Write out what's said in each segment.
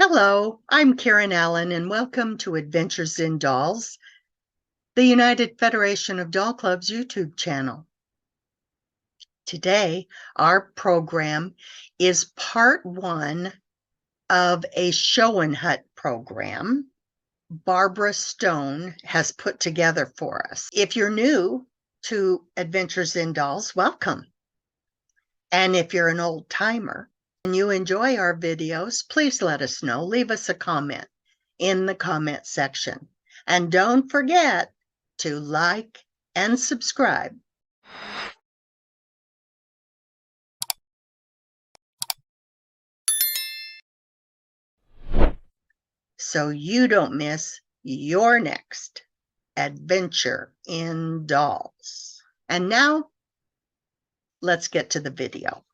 Hello, I'm Karen Allen, and welcome to Adventures in Dolls, the United Federation of Doll Clubs YouTube channel. Today, our program is part one of a Schoenhut program Barbara Stone has put together for us. If you're new to Adventures in Dolls, welcome. And if you're an old timer and you enjoy our videos, please let us know. Leave us a comment in the comment section. And don't forget to like and subscribe. So you don't miss your next adventure in dolls. And now, let's get to the video.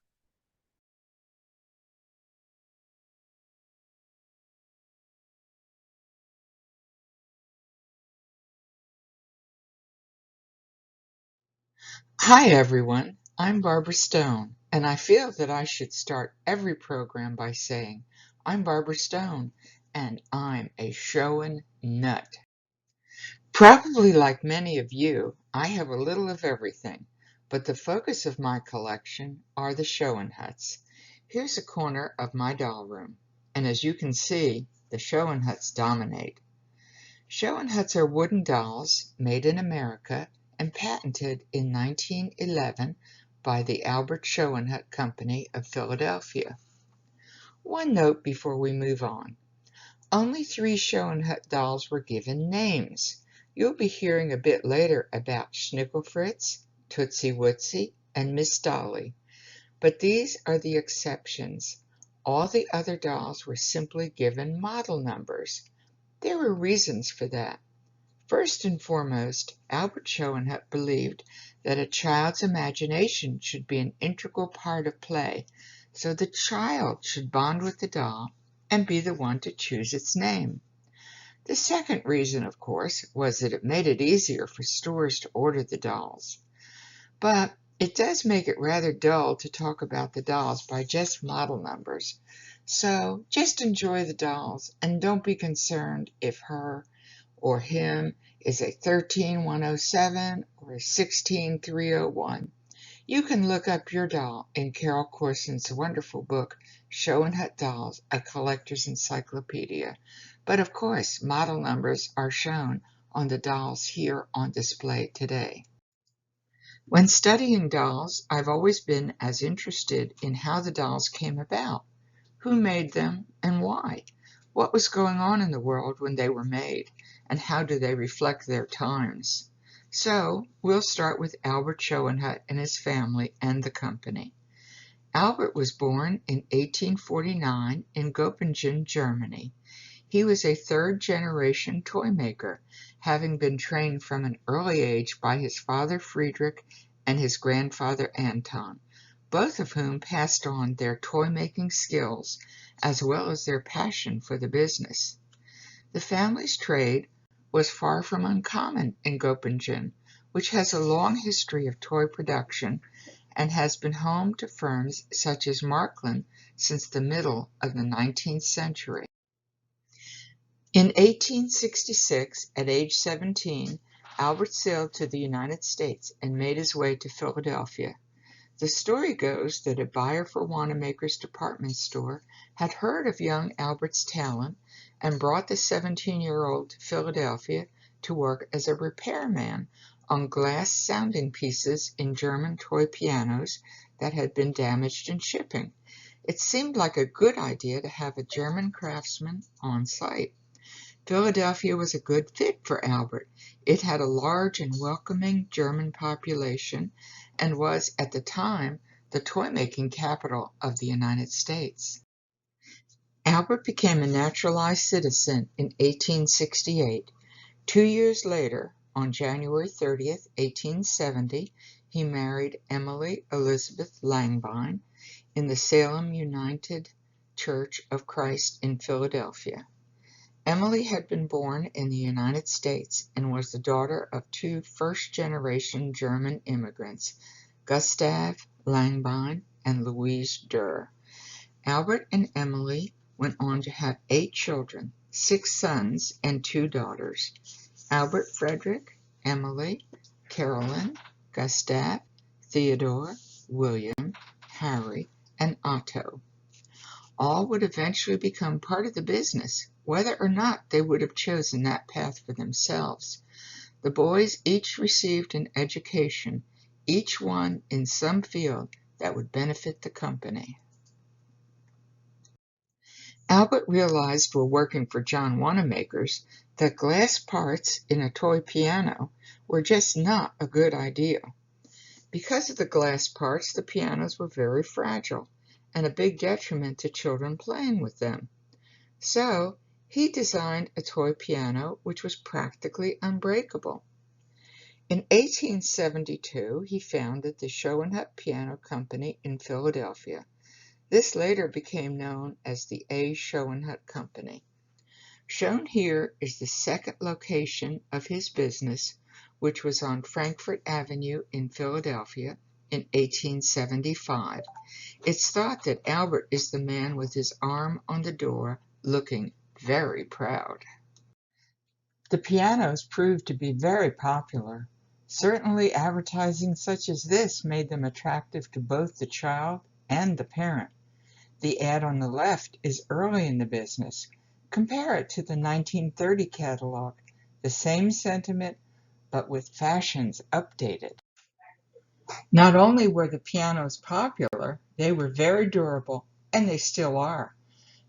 Hi everyone, I'm Barbara Stone, and I feel that I should start every program by saying, I'm Barbara Stone, and I'm a showin' nut. Probably like many of you, I have a little of everything, but the focus of my collection are the Schoenhuts. Here's a corner of my doll room, and as you can see, the Schoenhuts dominate. Schoenhuts are wooden dolls made in America and patented in 1911 by the Albert Schoenhut Company of Philadelphia. One note before we move on. Only 3 Schoenhut dolls were given names. You'll be hearing a bit later about Schnickelfritz, Tootsie Wootsie, and Miss Dolly. But these are the exceptions. All the other dolls were simply given model numbers. There were reasons for that. First and foremost, Albert Schoenhut believed that a child's imagination should be an integral part of play, so the child should bond with the doll and be the one to choose its name. The second reason, of course, was that it made it easier for stores to order the dolls. But it does make it rather dull to talk about the dolls by just model numbers. So just enjoy the dolls and don't be concerned if her or him is a 13107 or a 16301. You can look up your doll in Carol Corson's wonderful book, Schoenhut Dolls, A Collector's Encyclopedia. But of course, model numbers are shown on the dolls here on display today. When studying dolls, I've always been as interested in how the dolls came about. Who made them and why? What was going on in the world when they were made, and how do they reflect their times? So, we'll start with Albert Schoenhut and his family and the company. Albert was born in 1849 in Göppingen, Germany. He was a third-generation toy maker, having been trained from an early age by his father Friedrich and his grandfather Anton, both of whom passed on their toy-making skills as well as their passion for the business. The family's trade was far from uncommon in Göppingen, which has a long history of toy production and has been home to firms such as Marklin since the middle of the 19th century. In 1866, at age 17, Albert sailed to the United States and made his way to Philadelphia. The story goes that a buyer for Wanamaker's department store had heard of young Albert's talent and brought the 17-year-old to Philadelphia to work as a repairman on glass sounding pieces in German toy pianos that had been damaged in shipping. It seemed like a good idea to have a German craftsman on site. Philadelphia was a good fit for Albert. It had a large and welcoming German population and was, at the time, the toy-making capital of the United States. Albert became a naturalized citizen in 1868. 2 years later, on January 30th, 1870, he married Emily Elizabeth Langbein in the Salem United Church of Christ in Philadelphia. Emily had been born in the United States and was the daughter of 2 first-generation German immigrants, Gustav Langbein and Louise Durr. Albert and Emily went on to have 8 children, 6 sons and 2 daughters: Albert Frederick, Emily, Carolyn, Gustav, Theodore, William, Harry, and Otto. All would eventually become part of the business, whether or not they would have chosen that path for themselves. The boys each received an education, each one in some field that would benefit the company. Albert realized while working for John Wanamaker's that glass parts in a toy piano were just not a good idea. Because of the glass parts, the pianos were very fragile and a big detriment to children playing with them. So he designed a toy piano which was practically unbreakable. In 1872, he founded the Schoenhut Piano Company in Philadelphia. This later became known as the A. Schoenhut Company. Shown here is the second location of his business, which was on Frankfort Avenue in Philadelphia in 1875. It's thought that Albert is the man with his arm on the door, looking very proud. The pianos proved to be very popular. Certainly, advertising such as this made them attractive to both the child and the parent. The ad on the left is early in the business. Compare it to the 1930 catalog. The same sentiment, but with fashions updated. Not only were the pianos popular, they were very durable, and they still are.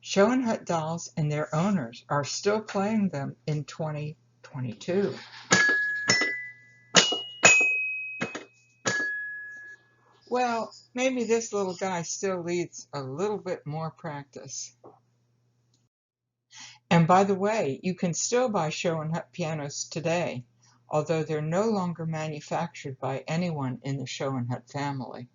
Schoenhut dolls and their owners are still playing them in 2022. Well, maybe this little guy still needs a little bit more practice. And by the way, you can still buy Schoenhut pianos today, although they're no longer manufactured by anyone in the Schoenhut family.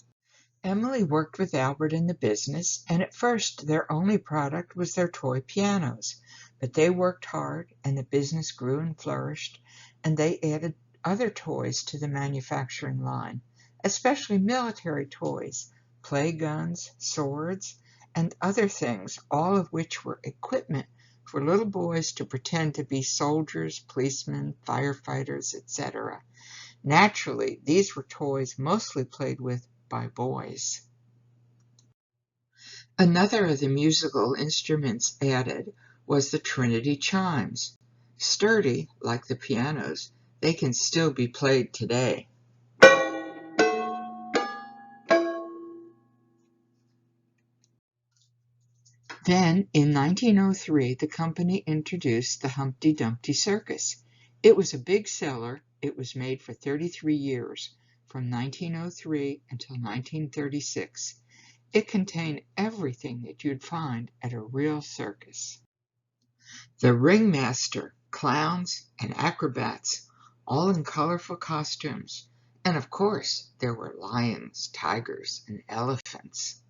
Emily worked with Albert in the business, and at first their only product was their toy pianos. But they worked hard, and the business grew and flourished, and they added other toys to the manufacturing line, especially military toys, play guns, swords, and other things, all of which were equipment for little boys to pretend to be soldiers, policemen, firefighters, etc. Naturally, these were toys mostly played with by boys. Another of the musical instruments added was the Trinity chimes. Sturdy, like the pianos, they can still be played today. Then, in 1903, the company introduced the Humpty Dumpty Circus. It was a big seller. It was made for 33 years, from 1903 until 1936. It contained everything that you'd find at a real circus. The ringmaster, clowns, and acrobats, all in colorful costumes. And of course, there were lions, tigers, and elephants.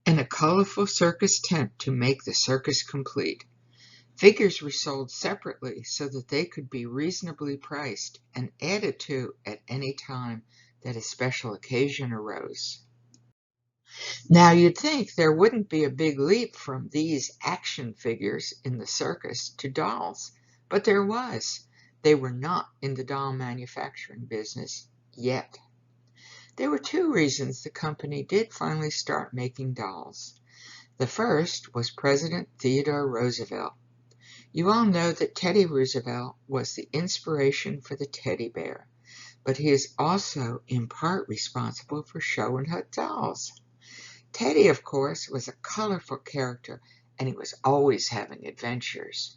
And a colorful circus tent to make the circus complete. Figures were sold separately so that they could be reasonably priced and added to at any time that a special occasion arose. Now you'd think there wouldn't be a big leap from these action figures in the circus to dolls, but there was. They were not in the doll manufacturing business yet. There were 2 reasons the company did finally start making dolls. The first was President Theodore Roosevelt. You all know that Teddy Roosevelt was the inspiration for the teddy bear, but he is also in part responsible for Schoenhut dolls. Teddy, of course, was a colorful character, and he was always having adventures.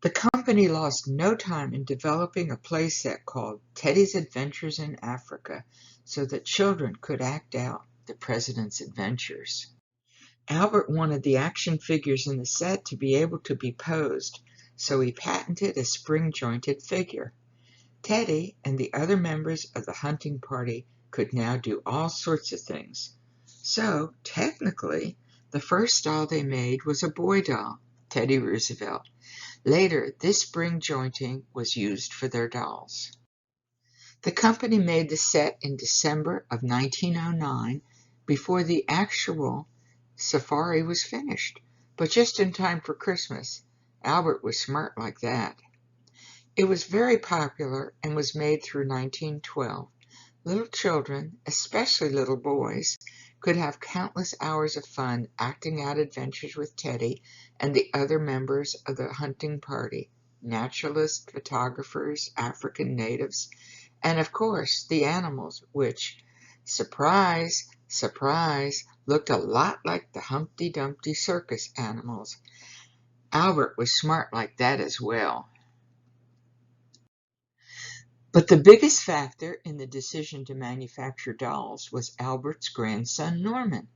The company lost no time in developing a playset called Teddy's Adventures in Africa so that children could act out the president's adventures. Albert wanted the action figures in the set to be able to be posed, so he patented a spring-jointed figure. Teddy and the other members of the hunting party could now do all sorts of things. So, technically, the first doll they made was a boy doll, Teddy Roosevelt. Later, this spring jointing was used for their dolls. The company made the set in December of 1909 before the actual Safari was finished, but just in time for Christmas. Albert was smart like that. It was very popular and was made through 1912. Little children, especially little boys, could have countless hours of fun acting out adventures with Teddy and the other members of the hunting party, naturalists, photographers, African natives, and of course the animals, which, surprise, surprise, looked a lot like the Humpty Dumpty circus animals. Albert was smart like that as well. But the biggest factor in the decision to manufacture dolls was Albert's grandson Norman.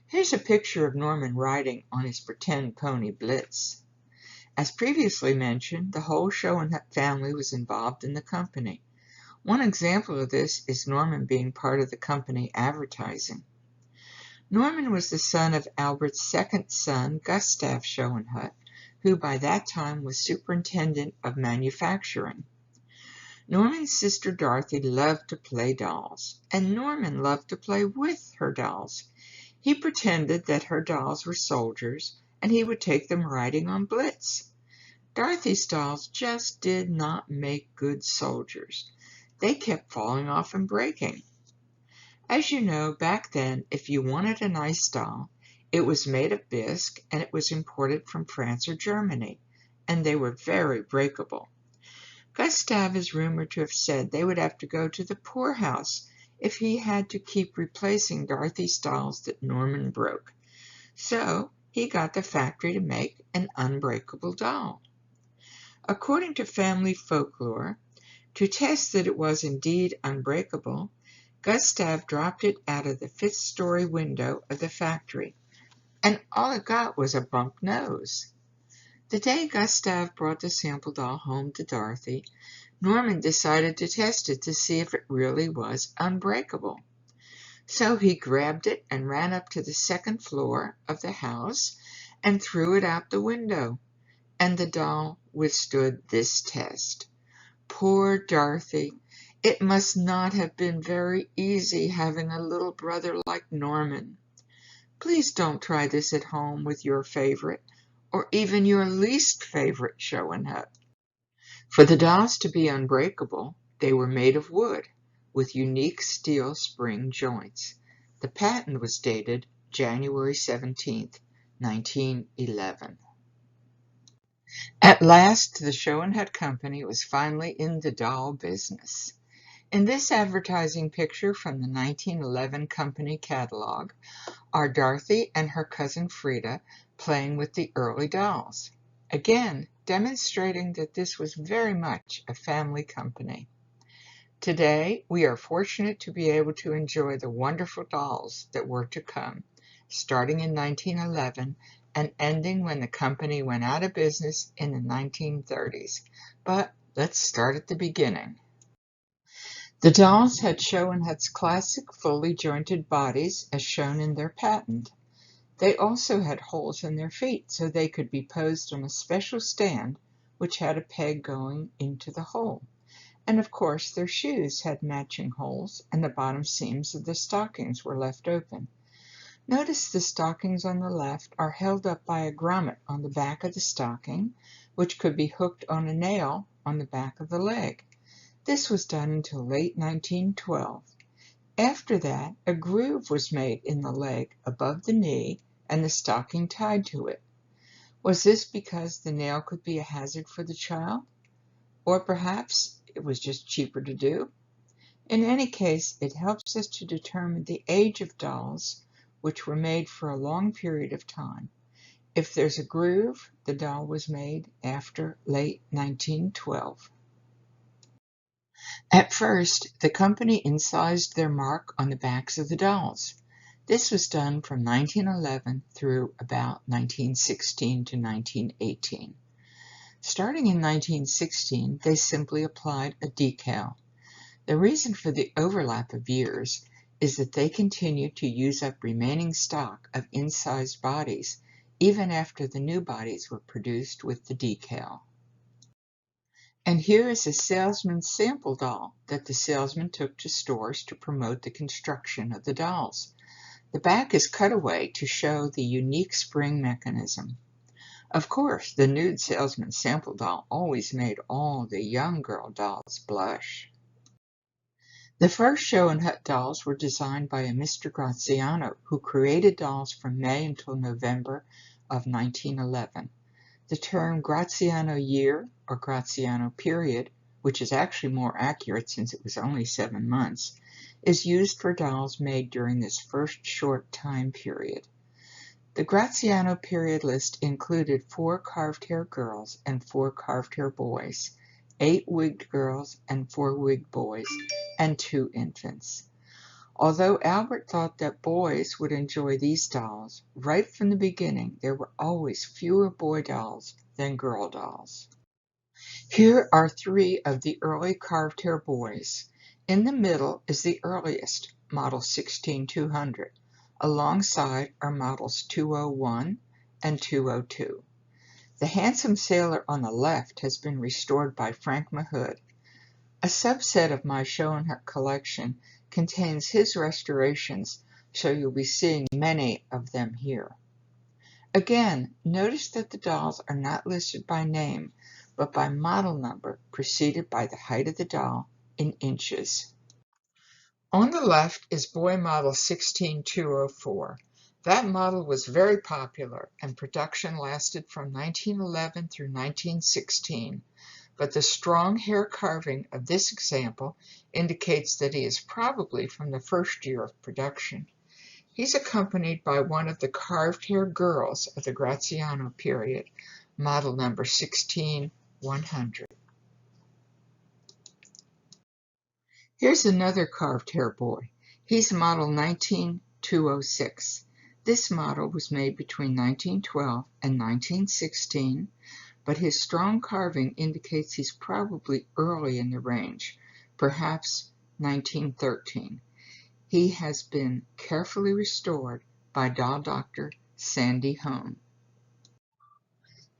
Here's a picture of Norman riding on his pretend pony Blitz. As previously mentioned, the whole Schoenhut family was involved in the company. One example of this is Norman being part of the company advertising. Norman was the son of Albert's second son, Gustav Schoenhut, who by that time was superintendent of manufacturing. Norman's sister Dorothy loved to play dolls, and Norman loved to play with her dolls. He pretended that her dolls were soldiers, and he would take them riding on Blitz. Dorothy's dolls just did not make good soldiers. They kept falling off and breaking. As you know, back then, if you wanted a nice doll, it was made of bisque and it was imported from France or Germany, and they were very breakable. Gustav is rumored to have said they would have to go to the poorhouse if he had to keep replacing Dorothy's dolls that Norman broke. So he got the factory to make an unbreakable doll. According to family folklore, to test that it was indeed unbreakable, Gustav dropped it out of the fifth-story window of the factory, and all it got was a bump nose. The day Gustav brought the sample doll home to Dorothy, Norman decided to test it to see if it really was unbreakable. So he grabbed it and ran up to the second floor of the house and threw it out the window, and the doll withstood this test. Poor Dorothy! It must not have been very easy having a little brother like Norman. Please don't try this at home with your favorite, or even your least favorite Schoenhut. For the dolls to be unbreakable, they were made of wood, with unique steel spring joints. The patent was dated January 17th, 1911. At last, the Schoenhut Company was finally in the doll business. In this advertising picture from the 1911 company catalog are Dorothy and her cousin Frida playing with the early dolls, again demonstrating that this was very much a family company. Today, we are fortunate to be able to enjoy the wonderful dolls that were to come, starting in 1911 and ending when the company went out of business in the 1930s. But let's start at the beginning. The dolls had Schoenhut's classic fully jointed bodies as shown in their patent. They also had holes in their feet so they could be posed on a special stand which had a peg going into the hole. And of course their shoes had matching holes and the bottom seams of the stockings were left open. Notice the stockings on the left are held up by a grommet on the back of the stocking, which could be hooked on a nail on the back of the leg. This was done until late 1912. After that, a groove was made in the leg above the knee and the stocking tied to it. Was this because the nail could be a hazard for the child? Or perhaps it was just cheaper to do? In any case, it helps us to determine the age of dolls which were made for a long period of time. If there's a groove, the doll was made after late 1912. At first, the company incised their mark on the backs of the dolls. This was done from 1911 through about 1916 to 1918. Starting in 1916, they simply applied a decal. The reason for the overlap of years is that they continued to use up remaining stock of incised bodies even after the new bodies were produced with the decal. And here is a salesman's sample doll that the salesman took to stores to promote the construction of the dolls. The back is cut away to show the unique spring mechanism. Of course, the nude salesman sample doll always made all the young girl dolls blush. The first Schoenhut dolls were designed by a Mr. Graziano, who created dolls from May until November of 1911. The term Graziano year or Graziano period, which is actually more accurate since it was only 7 months, is used for dolls made during this first short time period. The Graziano period list included 4 carved hair girls and 4 carved hair boys, 8 wigged girls and 4 wigged boys, and 2 infants. Although Albert thought that boys would enjoy these dolls, right from the beginning there were always fewer boy dolls than girl dolls. Here are 3 of the early carved hair boys. In the middle is the earliest, model 16200. Alongside are models 201 and 202. The handsome sailor on the left has been restored by Frank Mahood. A subset of my Schoenhut collection contains his restorations, so you'll be seeing many of them here. Again, notice that the dolls are not listed by name, but by model number preceded by the height of the doll in inches. On the left is boy model 16204. That model was very popular and production lasted from 1911 through 1916, but the strong hair carving of this example indicates that he is probably from the first year of production. He's accompanied by one of the carved hair girls of the Graziano period, model number 16100. Here's another carved hair boy. He's model 19206. This model was made between 1912 and 1916, but his strong carving indicates he's probably early in the range, perhaps 1913. He has been carefully restored by doll doctor Sandy Hone.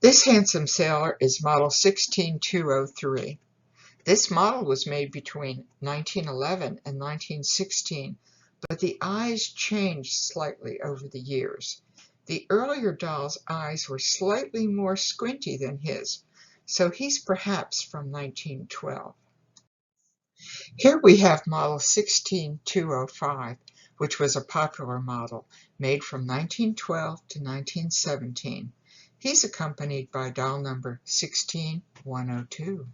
This handsome sailor is model 16203. This model was made between 1911 and 1916, but the eyes changed slightly over the years. The earlier doll's eyes were slightly more squinty than his, so he's perhaps from 1912. Here we have model 16205, which was a popular model, made from 1912 to 1917. He's accompanied by doll number 16102.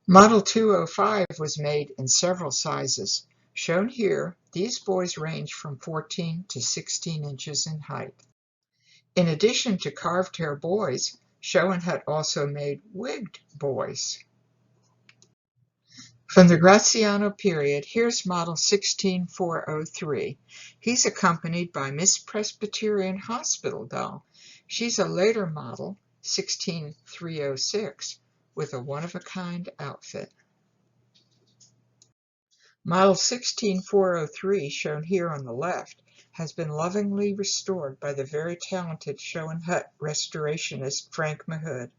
Model 205 was made in several sizes. Shown here, these boys range from 14 to 16 inches in height. In addition to carved hair boys, Schoenhut also made wigged boys. From the Graziano period, here's model 16403. He's accompanied by Miss Presbyterian Hospital doll. She's a later model, 16306. With a one-of-a-kind outfit. Model 16403, shown here on the left, has been lovingly restored by the very talented Schoenhut restorationist Frank Mahood.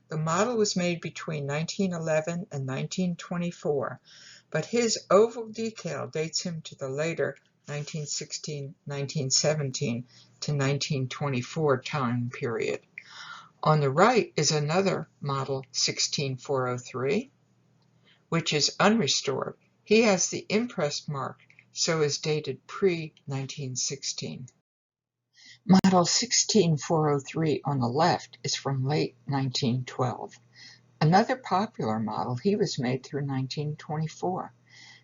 The model was made between 1911 and 1924, but his oval decal dates him to the later 1916-1917 to 1924 time period. On the right is another model 16403, which is unrestored. He has the impressed mark, so is dated pre-1916. Model 16403 on the left is from late 1912. Another popular model, he was made through 1924.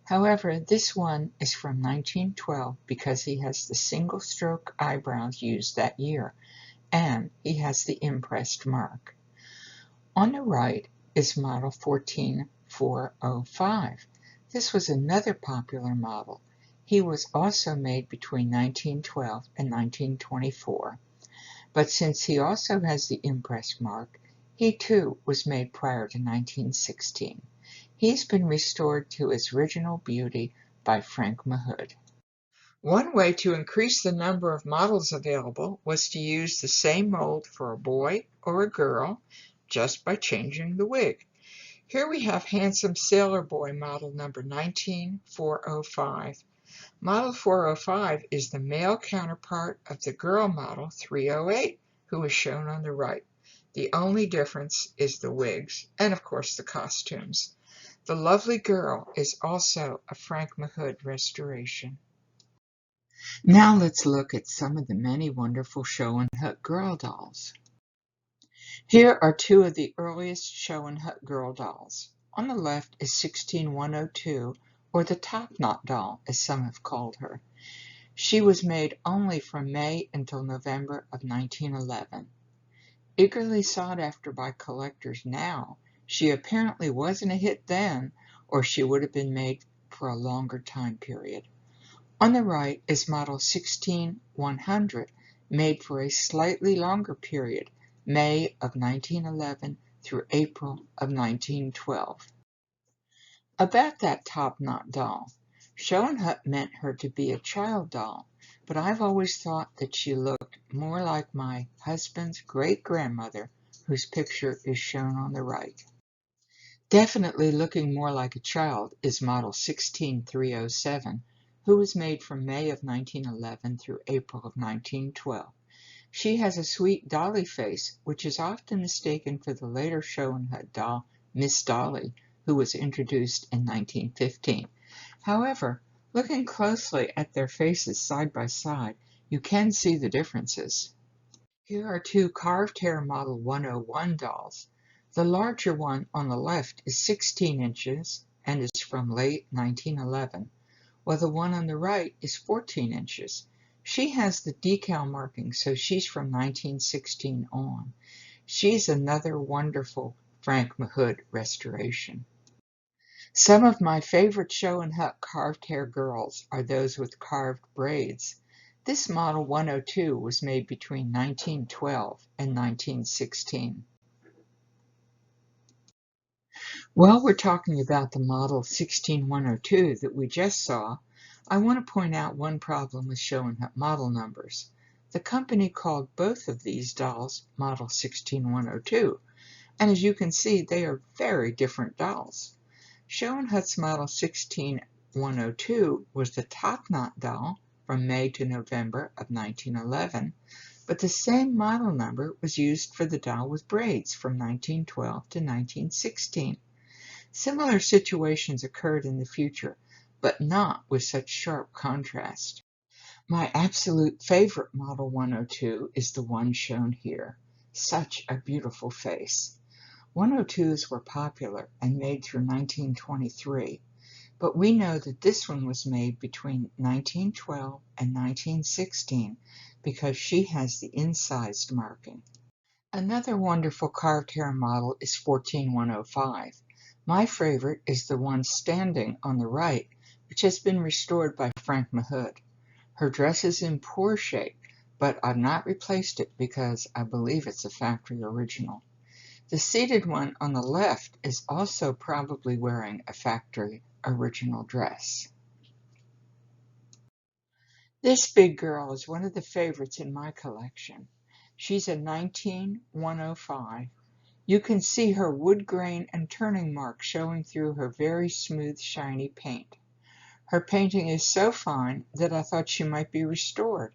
However, this one is from 1912 because he has the single-stroke eyebrows used that year, and he has the impressed mark. On the right is model 14405. This was another popular model. He was also made between 1912 and 1924, but since he also has the impressed mark, he too was made prior to 1916. He's been restored to his original beauty by Frank Mahood. One way to increase the number of models available was to use the same mold for a boy or a girl just by changing the wig. Here we have handsome sailor boy model number 19405. Model 405 is the male counterpart of the girl model 308, who is shown on the right. The only difference is the wigs and, of course, the costumes. The lovely girl is also a Frank Mahood restoration. Now let's look at some of the many wonderful Schoenhut girl dolls. Here are two of the earliest Schoenhut girl dolls. On the left is 16102, or the Top Knot doll, as some have called her. She was made only from May until November of 1911. Eagerly sought after by collectors now, she apparently wasn't a hit then, or she would have been made for a longer time period. On the right is model 16100, made for a slightly longer period, May of 1911 through April of 1912. About that top knot doll, Schoenhut meant her to be a child doll, but I've always thought that she looked more like my husband's great-grandmother, whose picture is shown on the right. Definitely looking more like a child is model 16307, who was made from May of 1911 through April of 1912. She has a sweet dolly face, which is often mistaken for the later Schoenhut doll, Miss Dolly, who was introduced in 1915. However, looking closely at their faces side by side, you can see the differences. Here are two carved hair model 101 dolls. The larger one on the left is 16 inches and is from late 1911, while the one on the right is 14 inches. She has the decal marking, so she's from 1916 on. She's another wonderful Frank Mahood restoration. Some of my favorite Schoenhut carved hair girls are those with carved braids. This model 102 was made between 1912 and 1916. While we're talking about the model 16102 that we just saw, I want to point out one problem with Schoenhut model numbers. The company called both of these dolls model 16102, and as you can see, they are very different dolls. Schoenhut's model 16102 was the top knot doll from May to November of 1911, but the same model number was used for the doll with braids from 1912 to 1916. Similar situations occurred in the future, but not with such sharp contrast. My absolute favorite model 102 is the one shown here. Such a beautiful face. 102s were popular and made through 1923, but we know that this one was made between 1912 and 1916 because she has the incised marking. Another wonderful carved hair model is 14105. My favorite is the one standing on the right, which has been restored by Frank Mahood. Her dress is in poor shape, but I've not replaced it because I believe it's a factory original. The seated one on the left is also probably wearing a factory original dress. This big girl is one of the favorites in my collection. She's a 19105. You can see her wood grain and turning mark showing through her very smooth, shiny paint. Her painting is so fine that I thought she might be restored,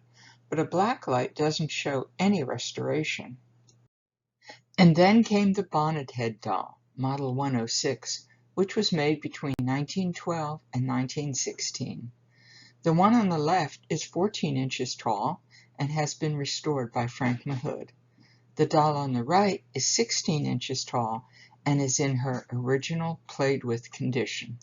but a black light doesn't show any restoration. And then came the bonnet head doll, model 106, which was made between 1912 and 1916. The one on the left is 14 inches tall and has been restored by Frank Mahood. The doll on the right is 16 inches tall and is in her original played-with condition.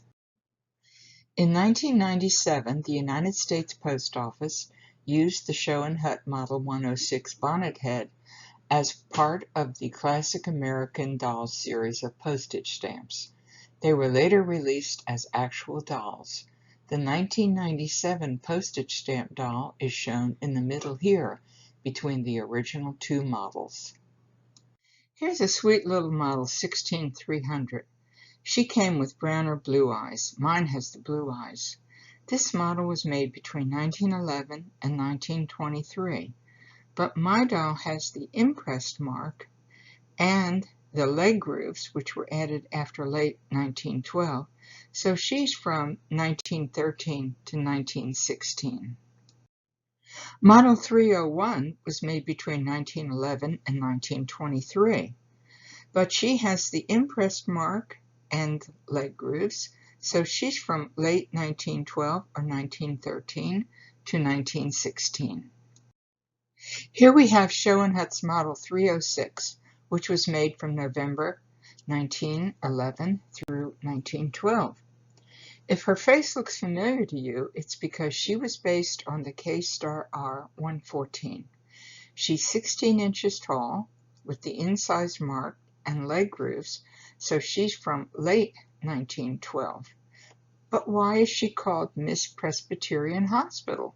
In 1997, the United States Post Office used the Schoenhut Model 106 bonnet head as part of the Classic American Dolls series of postage stamps. They were later released as actual dolls. The 1997 postage stamp doll is shown in the middle here, between the original two models. Here's a sweet little model 16300. She came with brown or blue eyes. Mine has the blue eyes. This model was made between 1911 and 1923, but my doll has the impressed mark and the leg grooves, which were added after late 1912, so she's from 1913 to 1916. Model 301 was made between 1911 and 1923, but she has the impressed mark and leg grooves, so she's from late 1912 or 1913 to 1916. Here we have Schoenhut's Model 306, which was made from November 1911 through 1912. If her face looks familiar to you, it's because she was based on the K-Star R114. She's 16 inches tall, with the incised mark and leg grooves, so she's from late 1912. But why is she called Miss Presbyterian Hospital?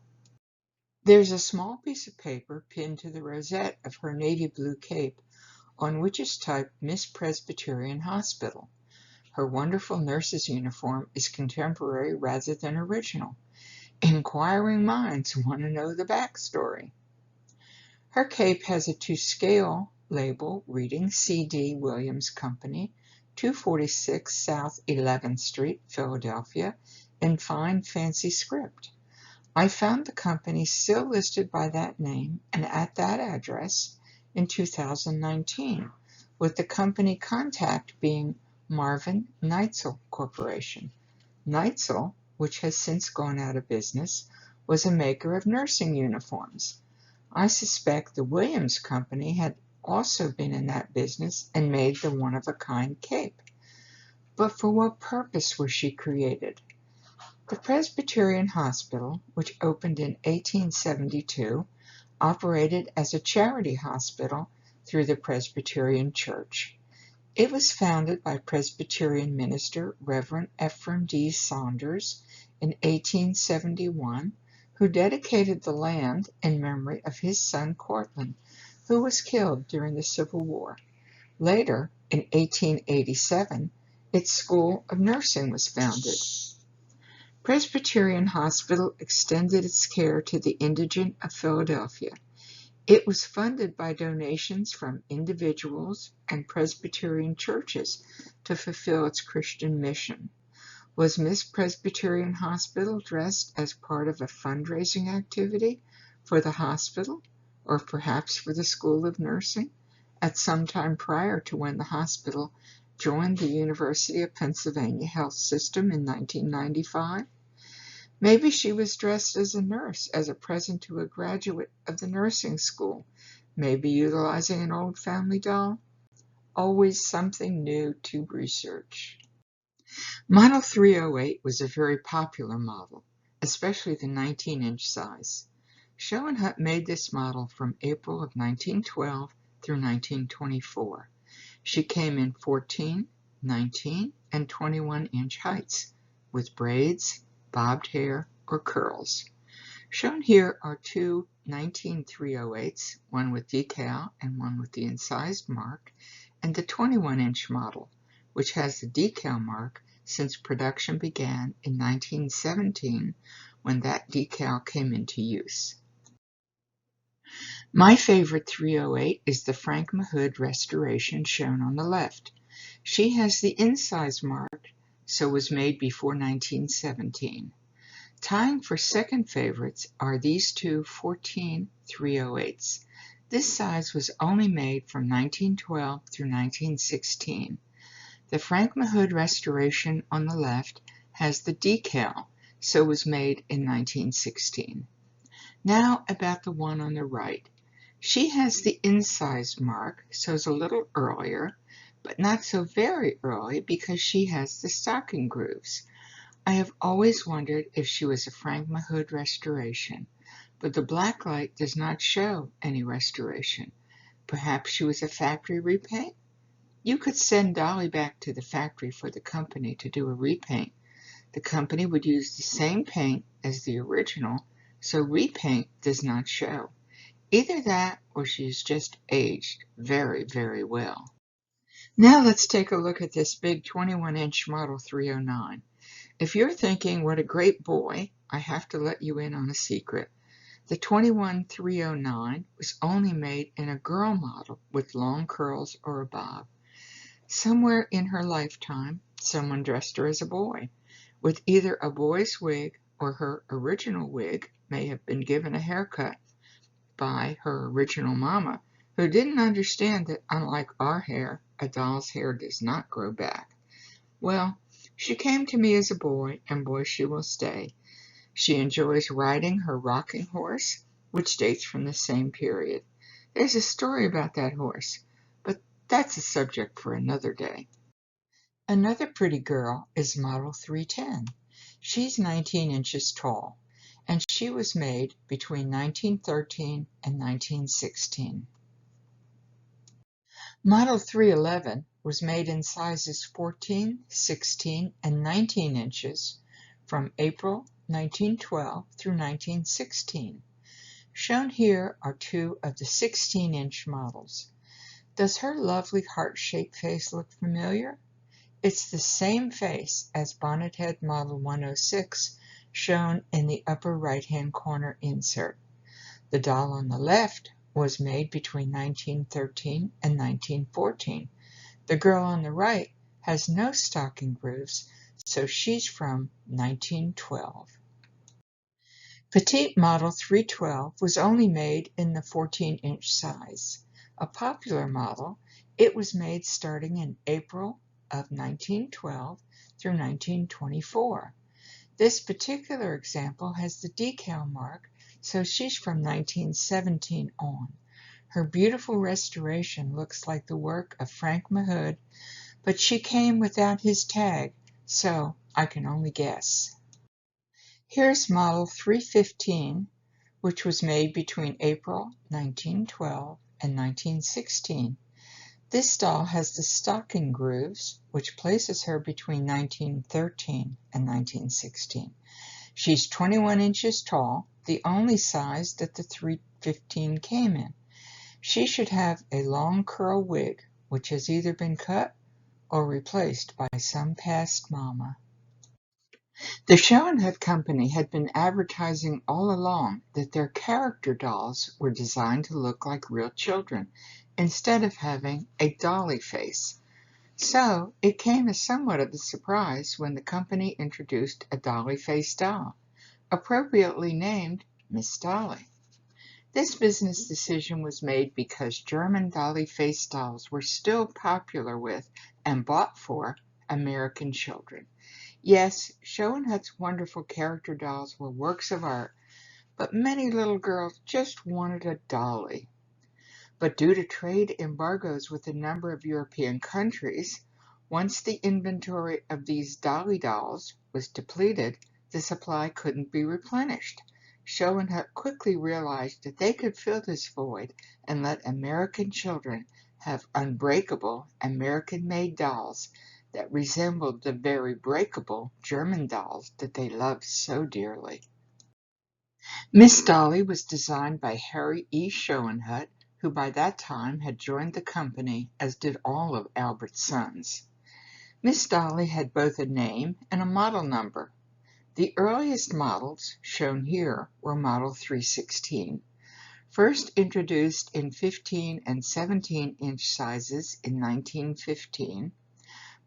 There's a small piece of paper pinned to the rosette of her navy blue cape on which is typed Miss Presbyterian Hospital. Her wonderful nurse's uniform is contemporary rather than original. Inquiring minds want to know the backstory. Her cape has a to-scale label reading C.D. Williams Company, 246 South 11th Street, Philadelphia, in fine fancy script. I found the company still listed by that name and at that address in 2019, with the company contact being Marvin Neitzel Corporation. Neitzel, which has since gone out of business, was a maker of nursing uniforms. I suspect the Williams Company had also been in that business and made the one-of-a-kind cape. But for what purpose was she created? The Presbyterian Hospital, which opened in 1872, operated as a charity hospital through the Presbyterian Church. It was founded by Presbyterian minister Reverend Ephraim D. Saunders in 1871, who dedicated the land in memory of his son Cortland, who was killed during the Civil War. Later, in 1887, its School of Nursing was founded. Presbyterian Hospital extended its care to the indigent of Philadelphia. It was funded by donations from individuals and Presbyterian churches to fulfill its Christian mission. Was Miss Presbyterian Hospital dressed as part of a fundraising activity for the hospital, or perhaps for the School of Nursing, at some time prior to when the hospital joined the University of Pennsylvania health system in 1995? Maybe she was dressed as a nurse as a present to a graduate of the nursing school, maybe utilizing an old family doll. Always something new to research. Model 308 was a very popular model, especially the 19-inch size. Schoenhut made this model from April of 1912 through 1924. She came in 14, 19, and 21-inch heights, with braids, bobbed hair, or curls. Shown here are two 19-308s, one with decal and one with the incised mark, and the 21-inch model, which has the decal mark since production began in 1917 when that decal came into use. My favorite 308 is the Frank Mahood restoration shown on the left. She has the incised mark, so was made before 1917. Tying for second favorites are these two 14 308s. This size was only made from 1912 through 1916. The Frank Mahood restoration on the left has the decal, so was made in 1916. Now about the one on the right. She has the incised mark, so is a little earlier, but not so very early because she has the stocking grooves. I have always wondered if she was a Frank Mahood restoration, but the black light does not show any restoration. Perhaps she was a factory repaint? You could send Dolly back to the factory for the company to do a repaint. The company would use the same paint as the original, so repaint does not show. Either that or she is just aged very, very well. Now let's take a look at this big 21-inch Model 309. If you're thinking, what a great boy, I have to let you in on a secret. The 21-309 was only made in a girl model with long curls or a bob. Somewhere in her lifetime, someone dressed her as a boy, with either a boy's wig or her original wig may have been given a haircut by her original mama, who didn't understand that unlike our hair, a doll's hair does not grow back. Well, she came to me as a boy, and boy she will stay. She enjoys riding her rocking horse, which dates from the same period. There's a story about that horse, but that's a subject for another day. Another pretty girl is Model 310. She's 19 inches tall, and she was made between 1913 and 1916. Model 311 was made in sizes 14, 16, and 19 inches from April 1912 through 1916. Shown here are two of the 16-inch models. Does her lovely heart-shaped face look familiar? It's the same face as Bonnet Head Model 106 shown in the upper right-hand corner insert. The doll on the left was made between 1913 and 1914. The girl on the right has no stocking grooves, so she's from 1912. Petite Model 312 was only made in the 14-inch size. A popular model, it was made starting in April of 1912 through 1924. This particular example has the decal mark, so she's from 1917 on. Her beautiful restoration looks like the work of Frank Mahood, but she came without his tag, so I can only guess. Here's Model 315, which was made between April 1912 and 1916. This doll has the stocking grooves, which places her between 1913 and 1916. She's 21 inches tall, the only size that the 315 came in. She should have a long curl wig, which has either been cut or replaced by some past mama. The Schoenhut Company had been advertising all along that their character dolls were designed to look like real children, instead of having a dolly face. So it came as somewhat of a surprise when the company introduced a dolly-faced doll, appropriately named Miss Dolly. This business decision was made because German dolly-faced dolls were still popular with and bought for American children. Yes, Schoenhut's wonderful character dolls were works of art, but many little girls just wanted a dolly. But due to trade embargoes with a number of European countries, once the inventory of these dolly dolls was depleted, the supply couldn't be replenished. Schoenhut quickly realized that they could fill this void and let American children have unbreakable American-made dolls that resembled the very breakable German dolls that they loved so dearly. Miss Dolly was designed by Harry E. Schoenhut, who by that time had joined the company, as did all of Albert's sons. Miss Dolly had both a name and a model number. The earliest models, shown here, were Model 316, first introduced in 15 and 17-inch sizes in 1915.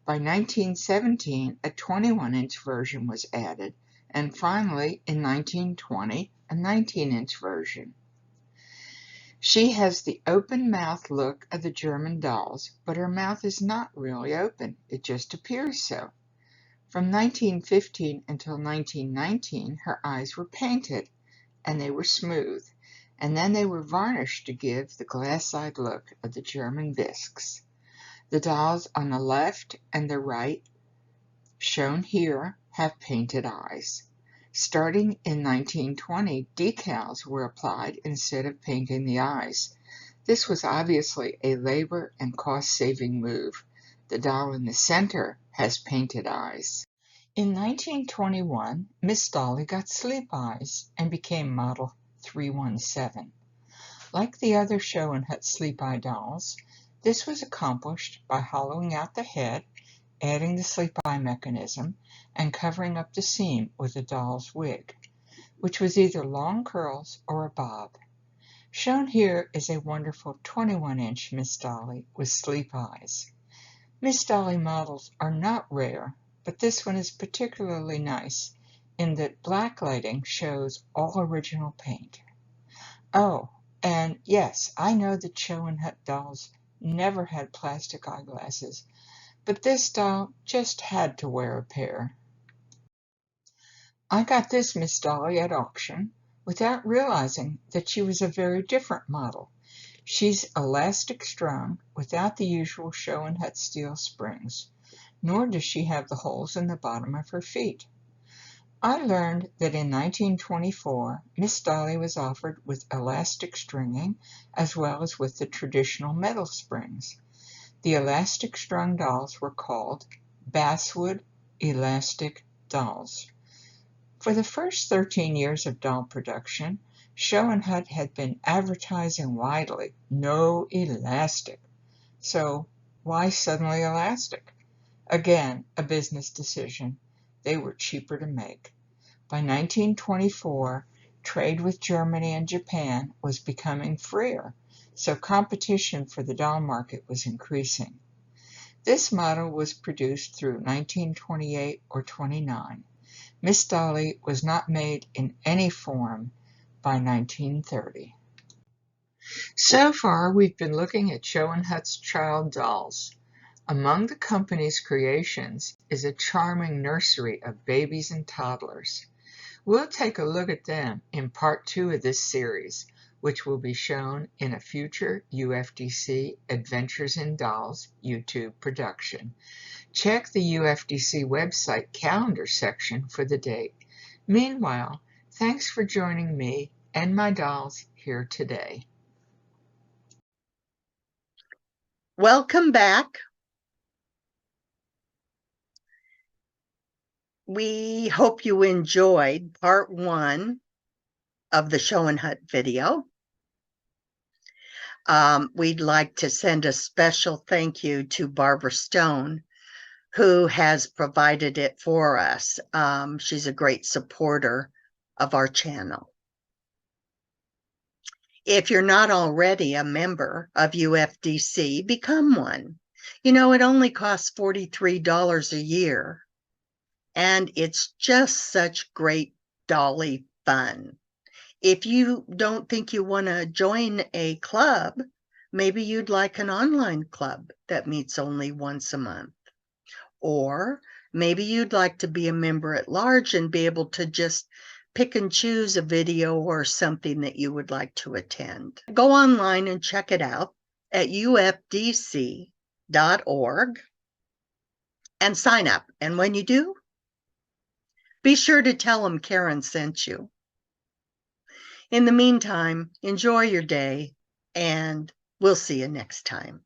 By 1917, a 21-inch version was added, and finally, in 1920, a 19-inch version. She has the open mouth look of the German dolls, but her mouth is not really open, it just appears so. From 1915 until 1919, her eyes were painted, and they were smooth, and then they were varnished to give the glass-eyed look of the German bisques. The dolls on the left and the right, shown here, have painted eyes. Starting in 1920, decals were applied instead of painting the eyes. This was obviously a labor and cost-saving move. The doll in the center has painted eyes. In 1921, Miss Dolly got sleep eyes and became Model 317. Like the other Schoenhut sleep eye dolls, this was accomplished by hollowing out the head, adding the sleep eye mechanism, and covering up the seam with the doll's wig, which was either long curls or a bob. Shown here is a wonderful 21-inch Miss Dolly with sleep eyes. Miss Dolly models are not rare, but this one is particularly nice in that black lighting shows all original paint. Oh, and yes, I know that Schoenhut dolls never had plastic eyeglasses, but this doll just had to wear a pair. I got this Miss Dolly at auction without realizing that she was a very different model. She's elastic strung without the usual Schoenhut steel springs, nor does she have the holes in the bottom of her feet. I learned that in 1924 Miss Dolly was offered with elastic stringing as well as with the traditional metal springs. The elastic strung dolls were called basswood elastic dolls. For the first 13 years of doll production, Schoenhut had been advertising widely, no elastic. So why suddenly elastic? Again, a business decision. They were cheaper to make. By 1924, trade with Germany and Japan was becoming freer, so competition for the doll market was increasing. This model was produced through 1928 or 29. Miss Dolly was not made in any form by 1930. So far, we've been looking at Schoenhut's child dolls. Among the company's creations is a charming nursery of babies and toddlers. We'll take a look at them in part 2 of this series, which will be shown in a future UFDC Adventures in Dolls YouTube production. Check the UFDC website calendar section for the date. Meanwhile, thanks for joining me and my dolls here today. Welcome back. We hope you enjoyed part 1 of the Schoenhut video. We'd like to send a special thank you to Barbara Stone, who has provided it for us. She's a great supporter of our channel. If you're not already a member of UFDC, become one. You know, it only costs $43 a year, and it's just such great dolly fun. If you don't think you want to join a club, maybe you'd like an online club that meets only once a month. Or maybe you'd like to be a member at large and be able to just pick and choose a video or something that you would like to attend. Go online and check it out at ufdc.org and sign up. And when you do, be sure to tell them Karen sent you. In the meantime, enjoy your day, and we'll see you next time.